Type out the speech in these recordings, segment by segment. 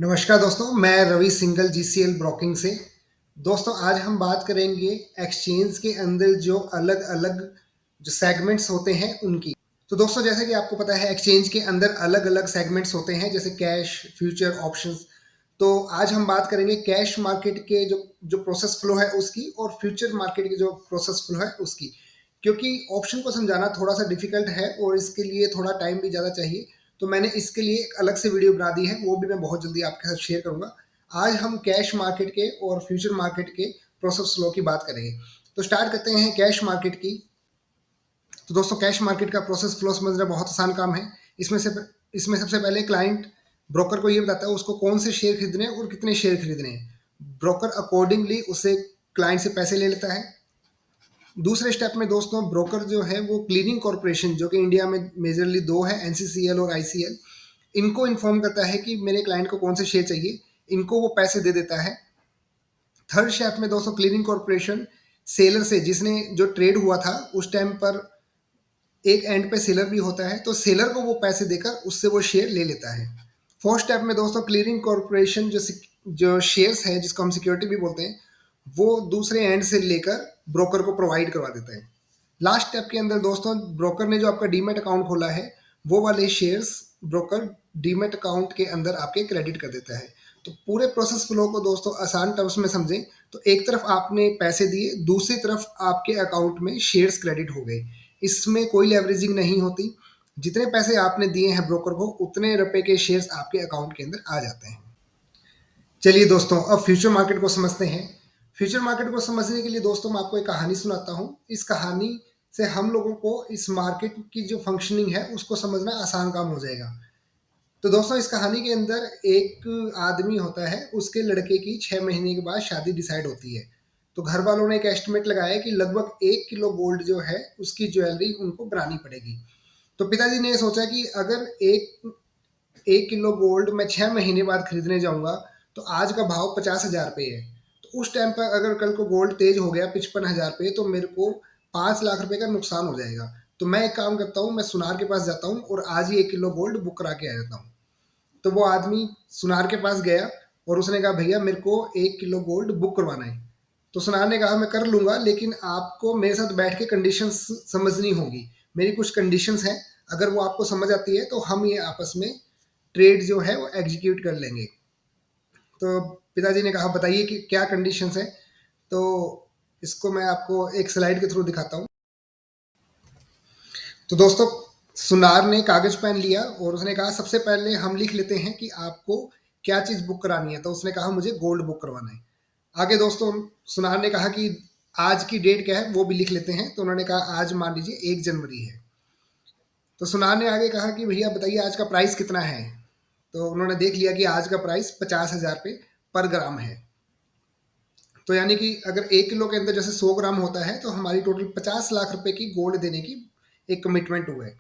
नमस्कार दोस्तों, मैं रवि सिंघल जीसीएल ब्रोकिंग से। दोस्तों आज हम बात करेंगे एक्सचेंज के अंदर जो अलग-अलग जो सेगमेंट्स होते हैं उनकी। तो दोस्तों जैसे कि आपको पता है एक्सचेंज के अंदर अलग-अलग सेगमेंट्स होते हैं जैसे कैश, फ्यूचर, ऑप्शंस। तो आज हम बात करेंगे कैश मार्केट के जो जो प्रोसेस फ्लो है उसकी और फ्यूचर मार्केट की जो प्रोसेस फ्लो है उसकी। क्योंकि ऑप्शन को समझाना थोड़ा-सा डिफिकल्ट है और इसके लिए थोड़ा टाइम भी ज़्यादा चाहिए। तो मैंने इसके लिए एक अलग से वीडियो बना दी है, वो भी मैं बहुत जल्दी आपके साथ शेयर करूँगा। आज हम कैश मार्केट के और फ्यूचर मार्केट के प्रोसेस फ्लो की बात करेंगे। तो स्टार्ट करते हैं कैश मार्केट की। तो दोस्तों कैश मार्केट का प्रोसेस फ्लो समझना बहुत आसान काम है। इसमें से इसमें सबसे पहले क्लाइंट ब्रोकर को ये बताता है उसको कौन से शेयर खरीदने हैं और कितने शेयर खरीदने हैं। ब्रोकर अकॉर्डिंगली उससे क्लाइंट से पैसे ले लेता है। दूसरे स्टेप में दोस्तों ब्रोकर जो है वो क्लीनिंग कॉर्पोरेशन, जो कि इंडिया में मेजरली दो है, एनसीसीएल और आईसीएल, इनको इन्फॉर्म करता है कि मेरे क्लाइंट को कौन से शेयर चाहिए, इनको वो पैसे दे देता है। थर्ड स्टेप में दोस्तों क्लीनिंग कॉर्पोरेशन सेलर से, जिसने जो ट्रेड हुआ था उस टाइम पर एक एंड पे सेलर भी होता है, तो सेलर को वो पैसे देकर उससे वो शेयर ले लेता है। फोर्थ स्टेप में दोस्तों क्लीयरिंग कॉर्पोरेशन जो शेयर्स है जिसको हम सिक्योरिटी भी बोलते हैं, वो दूसरे एंड से लेकर ब्रोकर को प्रोवाइड करवा देता है। लास्ट स्टेप के अंदर दोस्तों ब्रोकर ने जो आपका डीमेट अकाउंट खोला है वो वाले शेयर्स ब्रोकर डीमेट अकाउंट के अंदर आपके क्रेडिट कर देता है। तो पूरे प्रोसेस फ्लो को दोस्तों आसान टर्म्स में समझें तो एक तरफ आपने पैसे दिए, दूसरी तरफ आपके अकाउंट में शेयर्स क्रेडिट हो गए। इसमें कोई लेवरेजिंग नहीं होती। जितने पैसे आपने दिए हैं ब्रोकर को उतने रुपए के शेयर्स आपके अकाउंट के अंदर आ जाते हैं। चलिए दोस्तों अब फ्यूचर मार्केट को समझते हैं। फ्यूचर मार्केट को समझने के लिए दोस्तों मैं आपको एक कहानी सुनाता हूँ। इस कहानी से हम लोगों को इस मार्केट की जो फंक्शनिंग है उसको समझना आसान काम हो जाएगा। तो दोस्तों इस कहानी के अंदर एक आदमी होता है, उसके लड़के की 6 महीने के बाद शादी डिसाइड होती है। तो घर वालों ने एक एस्टिमेट लगाया कि लगभग 1 किलो गोल्ड जो है उसकी ज्वेलरी उनको बनानी पड़ेगी। तो पिताजी ने सोचा कि अगर एक 1 किलो गोल्ड मैं 6 महीने बाद खरीदने जाऊंगा तो आज का भाव 50,000 रुपये है। तो उस टाइम पर अगर कल को गोल्ड तेज हो गया 55,000 रुपये तो मेरे को 5 लाख रुपए का नुकसान हो जाएगा। तो मैं एक काम करता हूँ, मैं सुनार के पास जाता हूँ और आज ही 1 किलो गोल्ड बुक करा के आ जाता हूँ। तो वो आदमी सुनार के पास गया और उसने कहा भैया मेरे को 1 किलो गोल्ड बुक करवाना है। तो सुनार ने कहा मैं कर लूंगा, लेकिन आपको मेरे साथ बैठ के कंडीशंस समझनी होगी। मेरी कुछ कंडीशंस हैं, अगर वो आपको समझ आती है तो हम ये आपस में ट्रेड जो है वो एग्जीक्यूट कर लेंगे। तो पिताजी ने कहा बताइए कि क्या कंडीशंस है। तो इसको मैं आपको एक स्लाइड के थ्रू दिखाता हूँ। तो दोस्तों सुनार ने कागज पेन लिया और उसने कहा सबसे पहले हम लिख लेते हैं कि आपको क्या चीज़ बुक करानी है। तो उसने कहा मुझे गोल्ड बुक करवाना है। आगे दोस्तों सुनार ने कहा कि आज की डेट क्या है वो भी लिख लेते हैं। तो उन्होंने कहा आज मान लीजिए 1 जनवरी है। तो सुनार ने आगे कहा कि भैया बताइए आज का प्राइस कितना है। तो उन्होंने देख लिया कि आज का प्राइस 50,000 रुपये पर ग्राम है। तो यानी कि अगर 1 किलो के अंदर जैसे 100 ग्राम होता है तो हमारी टोटल 50 लाख रुपए की गोल्ड देने की एक कमिटमेंट हुआ है।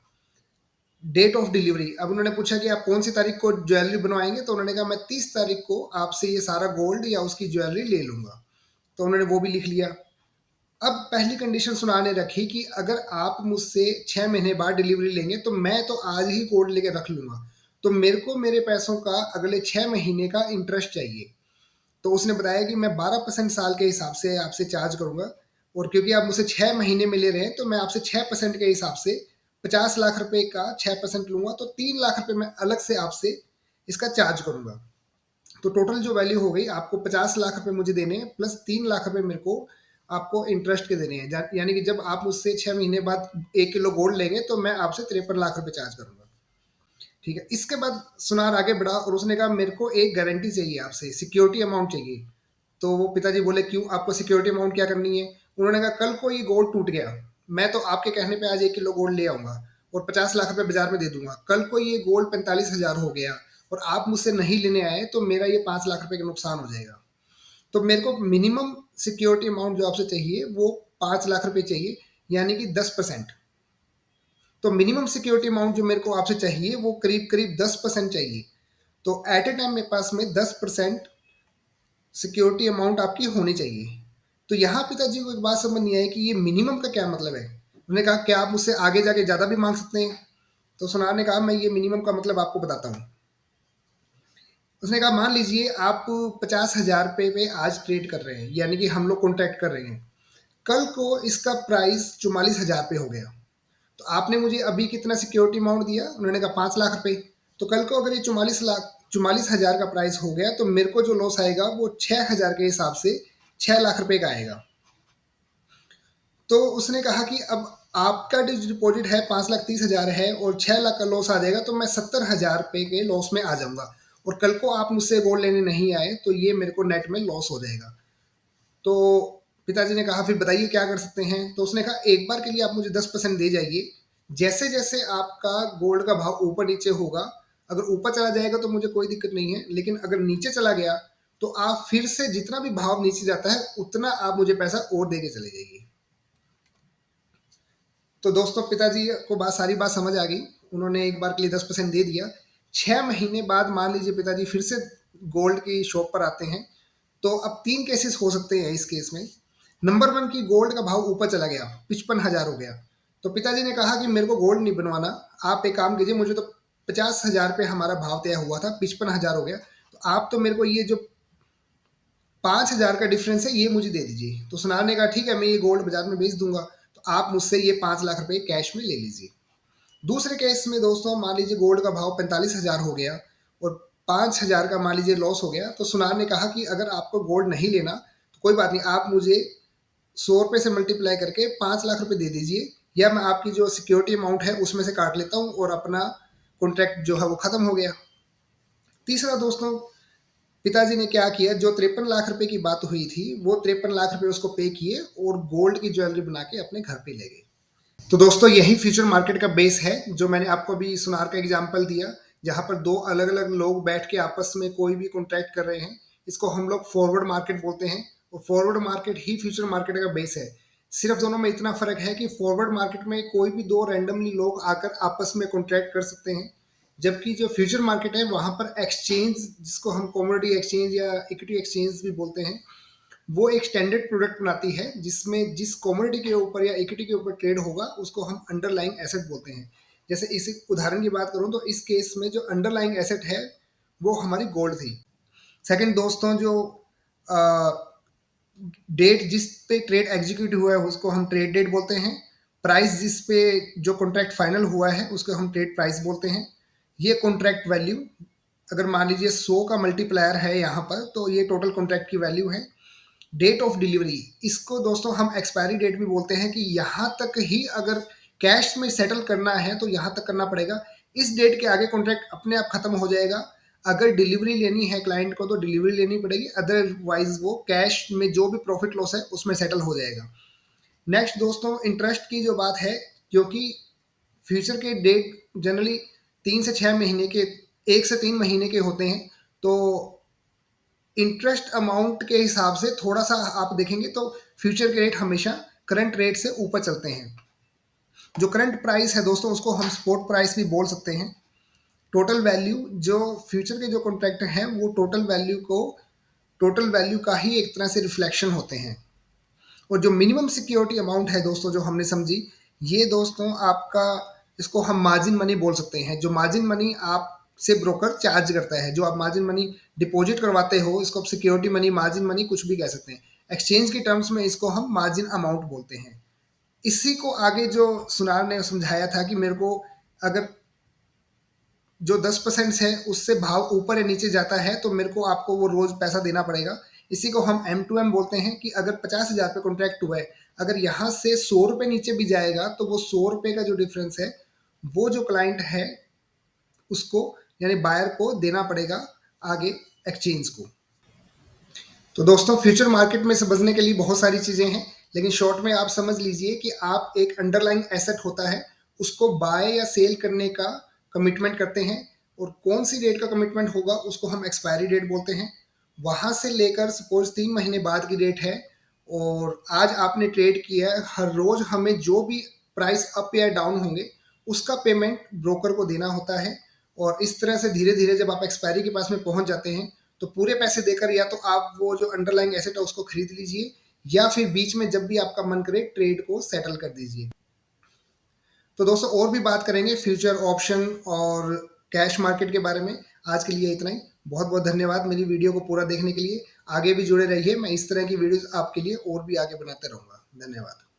डेट ऑफ डिलीवरी, अब उन्होंने पूछा कि आप कौन सी तारीख को ज्वेलरी बनवाएंगे। तो उन्होंने कहा मैं 30 तारीख को आपसे ये सारा गोल्ड या उसकी ज्वेलरी ले लूंगा। तो उन्होंने वो भी लिख लिया। अब पहली कंडीशन सुनाने रखी कि अगर आप मुझसे 6 महीने बाद डिलीवरी लेंगे तो मैं तो आज ही कोड लेके रख लूंगा। तो मेरे को मेरे पैसों का अगले 6 महीने का इंटरेस्ट चाहिए। तो उसने बताया कि मैं 12% साल के हिसाब से आपसे चार्ज करूंगा, और क्योंकि आप मुझसे 6 महीने में ले रहे हैं तो मैं आपसे 6% के हिसाब से 50 लाख रुपए का 6% लूंगा। तो 3 लाख रुपए मैं अलग से आपसे इसका चार्ज करूंगा। तो टोटल जो वैल्यू हो गई आपको 50 लाख रुपए मुझे देने हैं प्लस 3 लाख रुपए मेरे को आपको इंटरेस्ट के देने हैं। यानी कि जब आप मुझसे 6 महीने बाद 1 किलो गोल्ड लेंगे तो मैं आपसे 53 लाख रुपए चार्ज करूंगा। ठीक है, इसके बाद सुनार आगे बढ़ा और उसने कहा मेरे को एक गारंटी चाहिए, आपसे सिक्योरिटी अमाउंट चाहिए। तो वो पिताजी बोले क्यों, आपको सिक्योरिटी अमाउंट क्या करनी है। उन्होंने कहा कल को ये गोल्ड टूट गया, मैं तो आपके कहने पे आज 1 किलो गोल्ड ले आऊंगा और 50 लाख रुपए बाजार में दे दूंगा। कल को ये गोल्ड 45,000 हो गया और आप मुझसे नहीं लेने आए तो मेरा ये 5 लाख रुपए का नुकसान हो जाएगा। तो मेरे को मिनिमम सिक्योरिटी अमाउंट जो आपसे चाहिए वो 5 लाख रुपए चाहिए, यानी कि 10%। तो मिनिमम सिक्योरिटी अमाउंट जो मेरे को आपसे चाहिए वो करीब करीब 10% चाहिए। तो एट ए टाइम मेरे पास में 10% सिक्योरिटी अमाउंट आपकी होनी चाहिए। तो यहाँ पिताजी को एक बात समझ नहीं आई कि ये मिनिमम का क्या मतलब है। उन्होंने कहा क्या आप मुझसे आगे जाके ज़्यादा भी मांग सकते हैं। तो सुनार ने कहा मैं ये मिनिमम का मतलब आपको बताता हूँ। उसने कहा मान लीजिए आप 50,000 रुपये पे आज ट्रेड कर रहे हैं, यानी कि हम लोग कॉन्ट्रैक्ट कर रहे हैं, कल को इसका प्राइस 44,000 रुपये हो गया, तो आपने मुझे अभी कितना सिक्योरिटी अमाउंट दिया? उन्होंने कहा 5 लाख रुपए। तो कल को अगर ये 44,000 का प्राइस हो गया तो मेरे को जो लॉस आएगा वो 6,000 के हिसाब से 6 लाख रुपए का आएगा। तो उसने कहा कि अब आपका जो डिपॉजिट है 5,30,000 है और 6 लाख का लॉस आ जाएगा, तो मैं 70,000 रुपये के लॉस में आ जाऊंगा, और कल को आप मुझसे गोल्ड लेने नहीं आए तो ये मेरे को नेट में लॉस हो जाएगा। तो पिताजी ने कहा फिर बताइए क्या कर सकते हैं? तो उसने कहा एक बार के लिए आप मुझे 10% दे जाइए, जैसे जैसे आपका गोल्ड का भाव ऊपर नीचे होगा, अगर ऊपर चला जाएगा तो मुझे कोई दिक्कत नहीं है, लेकिन अगर नीचे चला गया तो आप फिर से जितना भी भाव नीचे जाता है उतना आप मुझे पैसा और दे के चले जाइए। तो दोस्तों पिताजी को सारी बात समझ आ गई, उन्होंने एक बार के लिए 10% दे दिया। 6 महीने बाद मान लीजिए पिताजी फिर से गोल्ड की शॉप पर आते हैं, तो अब 3 केसेस हो सकते हैं इस केस में। नंबर 1 की गोल्ड का भाव ऊपर चला गया, 55,000 हो गया, तो पिताजी ने कहा कि मेरे को गोल्ड नहीं बनवाना, आप एक काम कीजिए, मुझे तो 50,000 रुपये हमारा भाव तय हुआ था, 55,000 हो गया, तो आप तो मेरे को ये जो 5,000 का डिफरेंस है ये मुझे दे दीजिए। तो सुनार ने कहा ठीक है, मैं ये गोल्ड बाजार में बेच दूंगा, तो आप मुझसे ये 5 लाख रुपए कैश में ले लीजिए। दूसरे केस में दोस्तों मान लीजिए गोल्ड का भाव 45,000 हो गया और 5,000 का मान लीजिए लॉस हो गया, तो सुनार ने कहा कि अगर आपको गोल्ड नहीं लेना तो कोई बात नहीं, आप मुझे 100 रुपये से मल्टीप्लाई करके 5 लाख रुपए दे दीजिए, या मैं आपकी जो सिक्योरिटी अमाउंट है उसमें से काट लेता हूँ और अपना कॉन्ट्रैक्ट जो है वो खत्म हो गया। तीसरा दोस्तों, पिताजी ने क्या किया, जो 53 लाख रुपए की बात हुई थी वो 53 लाख रुपए उसको पे किए और गोल्ड की ज्वेलरी बना के अपने घर पे ले गए। तो दोस्तों यही फ्यूचर मार्केट का बेस है, जो मैंने आपको अभी सुनार का एग्जांपल दिया, जहां पर दो अलग अलग लोग बैठ के आपस में कोई भी कॉन्ट्रैक्ट कर रहे हैं, इसको हम लोग फॉरवर्ड मार्केट बोलते हैं, और फॉरवर्ड मार्केट ही फ्यूचर मार्केट का बेस है। सिर्फ दोनों में इतना फर्क है कि फॉरवर्ड मार्केट में कोई भी दो रैंडमली लोग आकर आपस में कॉन्ट्रैक्ट कर सकते हैं, जबकि जो फ्यूचर मार्केट है वहां पर एक्सचेंज, जिसको हम कमोडिटी एक्सचेंज या इक्विटी एक्सचेंज भी बोलते हैं, वो एक स्टैंडर्ड प्रोडक्ट बनाती है जिसमें जिस कमोडिटी के ऊपर या इक्विटी के ऊपर ट्रेड होगा उसको हम अंडरलाइंग एसेट बोलते हैं। जैसे इस उदाहरण की बात करूं तो इस केस में जो अंडरलाइंग एसेट है वो हमारी गोल्ड थी। सेकंड दोस्तों, जो डेट जिस पे ट्रेड एग्जीक्यूट हुआ है उसको हम ट्रेड डेट बोलते हैं। प्राइस जिस पे जो कॉन्ट्रैक्ट फाइनल हुआ है उसको हम ट्रेड प्राइस बोलते हैं। ये कॉन्ट्रैक्ट वैल्यू, अगर मान लीजिए 100 का मल्टीप्लायर है यहाँ पर, तो ये टोटल कॉन्ट्रैक्ट की वैल्यू है। डेट ऑफ डिलीवरी, इसको दोस्तों हम एक्सपायरी डेट भी बोलते हैं, कि यहाँ तक ही अगर कैश में सेटल करना है तो यहाँ तक करना पड़ेगा, इस डेट के आगे कॉन्ट्रैक्ट अपने आप खत्म हो जाएगा। अगर डिलीवरी लेनी है क्लाइंट को तो डिलीवरी लेनी पड़ेगी, अदरवाइज वो कैश में जो भी प्रॉफिट लॉस है उसमें सेटल हो जाएगा। नेक्स्ट दोस्तों, इंटरेस्ट की जो बात है, क्योंकि फ्यूचर के डेट जनरली 3 से 6 महीने के, 1 से 3 महीने के होते हैं, तो इंटरेस्ट अमाउंट के हिसाब से थोड़ा सा आप देखेंगे तो फ्यूचर के रेट हमेशा करंट रेट से ऊपर चलते हैं। जो करंट प्राइस है दोस्तों उसको हम स्पॉट प्राइस भी बोल सकते हैं। टोटल वैल्यू, जो फ्यूचर के जो कॉन्ट्रैक्ट हैं वो टोटल वैल्यू का ही एक तरह से रिफ्लेक्शन होते हैं। और जो मिनिमम सिक्योरिटी अमाउंट है दोस्तों जो हमने समझी, ये दोस्तों आपका, इसको हम मार्जिन मनी बोल सकते हैं। जो मार्जिन मनी आप से ब्रोकर चार्ज करता है, जो आप मार्जिन मनी डिपॉजिट करवाते हो, इसको आप सिक्योरिटी मनी, मार्जिन मनी कुछ भी कह सकते हैं। एक्सचेंज की टर्म्स में इसको हम मार्जिन अमाउंट बोलते हैं। इसी को आगे जो सुनार ने समझाया था कि मेरे को अगर जो 10% है उससे भाव ऊपर या नीचे जाता है तो मेरे को आपको वो रोज पैसा देना पड़ेगा। इसी को हम M2M बोलते हैं, कि अगर 50,000 पे कॉन्ट्रैक्ट हुआ है, अगर यहाँ से 100 रुपये नीचे भी जाएगा तो वो 100 रुपये का जो डिफरेंस है वो जो क्लाइंट है उसको, यानी बायर को देना पड़ेगा आगे एक्सचेंज को। तो दोस्तों फ्यूचर मार्केट में समझने के लिए बहुत सारी चीज़ें हैं, लेकिन शॉर्ट में आप समझ लीजिए कि आप एक अंडरलाइंग एसेट होता है उसको बाय या सेल करने का कमिटमेंट करते हैं, और कौन सी डेट का कमिटमेंट होगा उसको हम एक्सपायरी डेट बोलते हैं। वहाँ से लेकर सपोज 3 महीने बाद की डेट है और आज आपने ट्रेड किया है, हर रोज हमें जो भी प्राइस अप या डाउन होंगे उसका पेमेंट ब्रोकर को देना होता है। और इस तरह से धीरे धीरे जब आप एक्सपायरी के पास में पहुंच जाते हैं तो पूरे पैसे देकर या तो आप वो जो अंडरलाइंग एसेट है उसको खरीद लीजिए, या फिर बीच में जब भी आपका मन करे ट्रेड को सेटल कर दीजिए। तो दोस्तों और भी बात करेंगे फ्यूचर ऑप्शन और कैश मार्केट के बारे में। आज के लिए इतना ही। बहुत बहुत धन्यवाद मेरी वीडियो को पूरा देखने के लिए। आगे भी जुड़े रहिए, मैं इस तरह की वीडियोस आपके लिए और भी आगे बनाते रहूँगा। धन्यवाद।